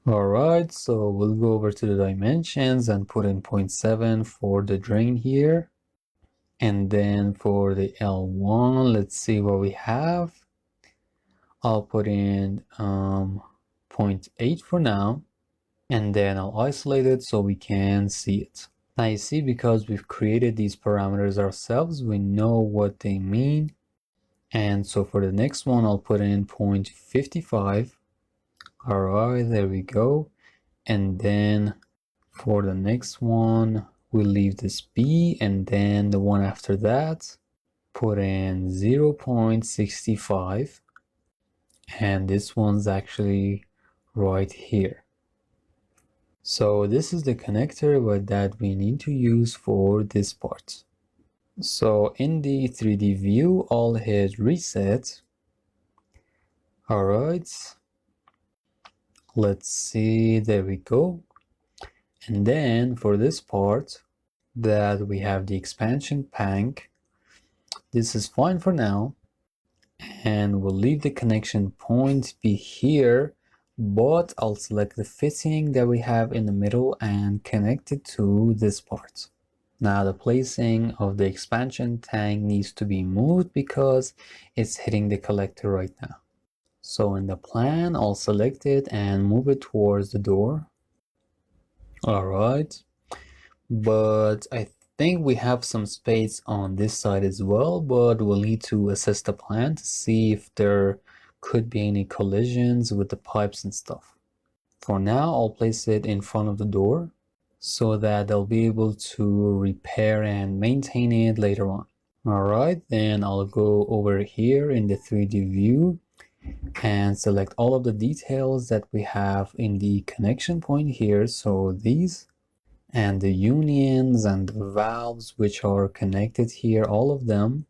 Alright, so we'll go over to the dimensions and put in 0.7 for the drain here. And then for the L1, let's see what we have. I'll put in 0.8 for now, and then I'll isolate it so we can see it. Now you see, because we've created these parameters ourselves, we know what they mean. And so for the next one, I'll put in 0.55. Alright, there we go. And then for the next one, we'll leave this B, and then the one after that, put in 0.65. And this one's actually right here. So this is the connector that we need to use for this part. So in the 3D view, I'll hit reset. Alright, let's see, there we go. And then for this part, that we have the expansion tank. This is fine for now, and we'll leave the connection point be here, but I'll select the fitting that we have in the middle and connect it to this part. Now the placing of the expansion tank needs to be moved because it's hitting the collector right now. So in the plan, I'll select it and move it towards the door. Alright, but I think we have some space on this side as well, but we'll need to assess the plan to see if there could be any collisions with the pipes and stuff. For now, I'll place it in front of the door so that they'll be able to repair and maintain it later on. Alright, then I'll go over here in the 3D view and select all of the details that we have in the connection point here. So these, and the unions and the valves which are connected here, all of them,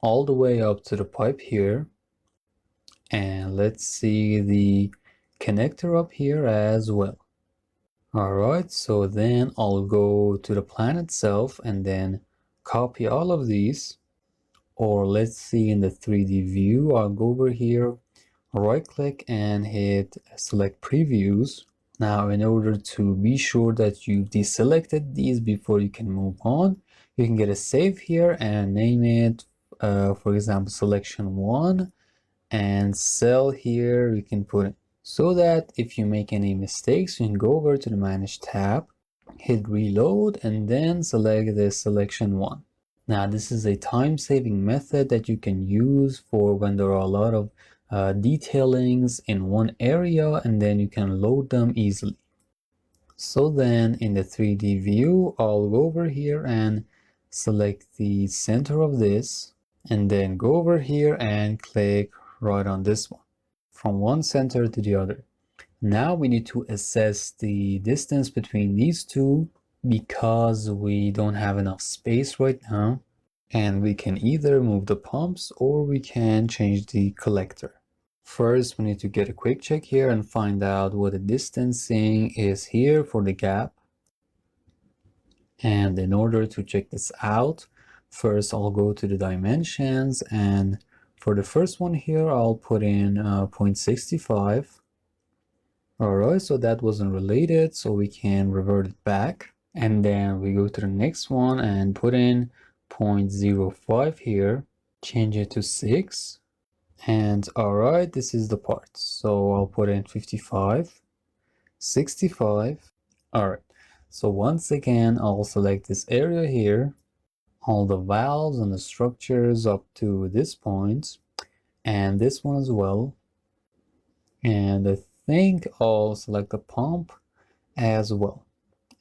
all the way up to the pipe here. And let's see the connector up here as well. Alright, so then I'll go to the plan itself and then copy all of these. Or let's see, in the 3D view, I'll go over here, right click and hit select previews. Now, in order to be sure that you've deselected these before you can move on, you can get a save here and name it, for example, selection 1, and cell here you can put it, so that if you make any mistakes, you can go over to the Manage tab, hit reload, and then select the selection 1. Now, this is a time-saving method that you can use for when there are a lot of detailings in one area, and then you can load them easily. So then in the 3D view, I'll go over here and select the center of this, and then go over here and click right on this one, from one center to the other. Now we need to assess the distance between these two, because we don't have enough space right now, and we can either move the pumps or we can change the collector. First, we need to get a quick check here and find out what the distancing is here for the gap. And in order to check this out, first I'll go to the dimensions, and for the first one here, I'll put in 0.65. Alright, so that wasn't related, so we can revert it back. And then we go to the next one and put in 0.05 here, change it to 6. And alright, this is the part. So I'll put in 55, 65. Alright, so once again, I'll select this area here, all the valves and the structures up to this point, and this one as well. And I think I'll select the pump as well.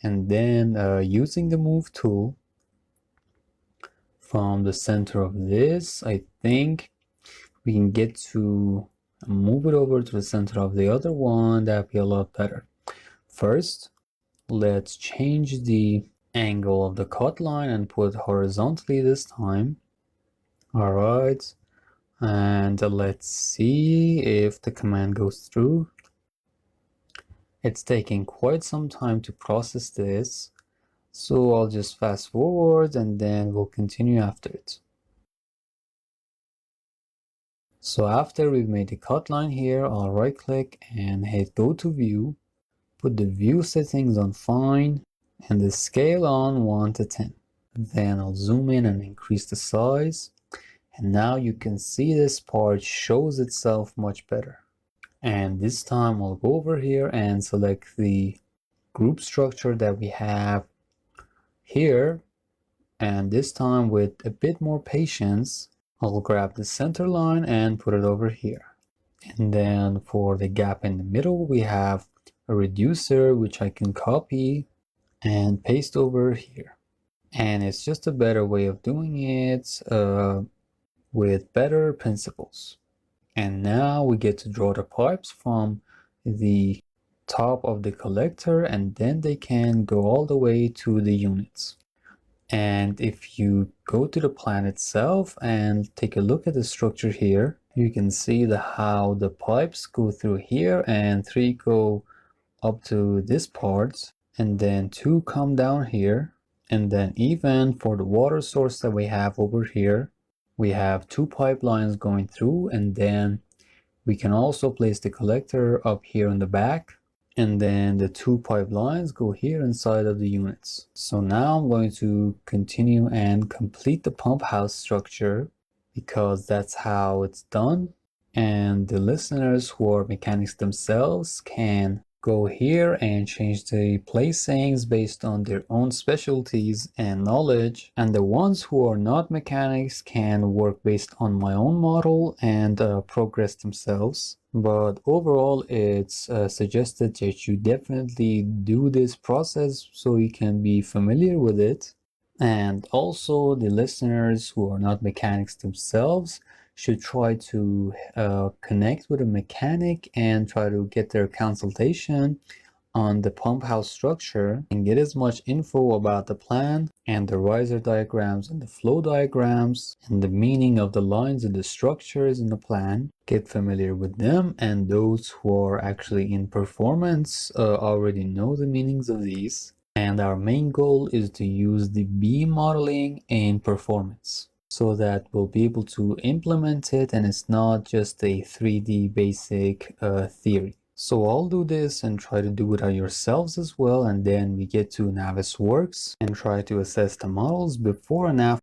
And then using the move tool from the center of this, I think we can get to move it over to the center of the other one. That'd be a lot better. First, let's change the angle of the cut line and put horizontally this time. All right, and let's see if the command goes through. It's taking quite some time to process this, so I'll just fast forward and then we'll continue after it. So after we've made the cut line here, I'll right click and hit go to view, put the view settings on fine and the scale on 1 to 10. Then I'll zoom in and increase the size. And now you can see this part shows itself much better. And this time I'll go over here and select the group structure that we have here. And this time with a bit more patience, I'll grab the center line and put it over here. And then for the gap in the middle, we have a reducer, which I can copy and paste over here. And it's just a better way of doing it with better principles. And now we get to draw the pipes from the top of the collector, and then they can go all the way to the units. And if you go to the plan itself and take a look at the structure here, you can see how the pipes go through here and 3 go up to this part, and then 2 come down here. And then even for the water source that we have over here, we have 2 pipelines going through, and then we can also place the collector up here in the back, and then the 2 pipelines go here inside of the units. So now I'm going to continue and complete the pump house structure because that's how it's done. And the listeners who are mechanics themselves can go here and change the placings based on their own specialties and knowledge, and the ones who are not mechanics can work based on my own model and progress themselves. But overall, it's suggested that you definitely do this process so you can be familiar with it. And also the listeners who are not mechanics themselves should try to connect with a mechanic and try to get their consultation on the pump house structure and get as much info about the plan and the riser diagrams and the flow diagrams and the meaning of the lines and the structures in the plan. Get familiar with them, and those who are actually in performance already know the meanings of these. And our main goal is to use the beam modeling in performance so that we'll be able to implement it and it's not just a 3D basic theory. So I'll do this and try to do it on yourselves as well, and then we get to Navisworks and try to assess the models before and after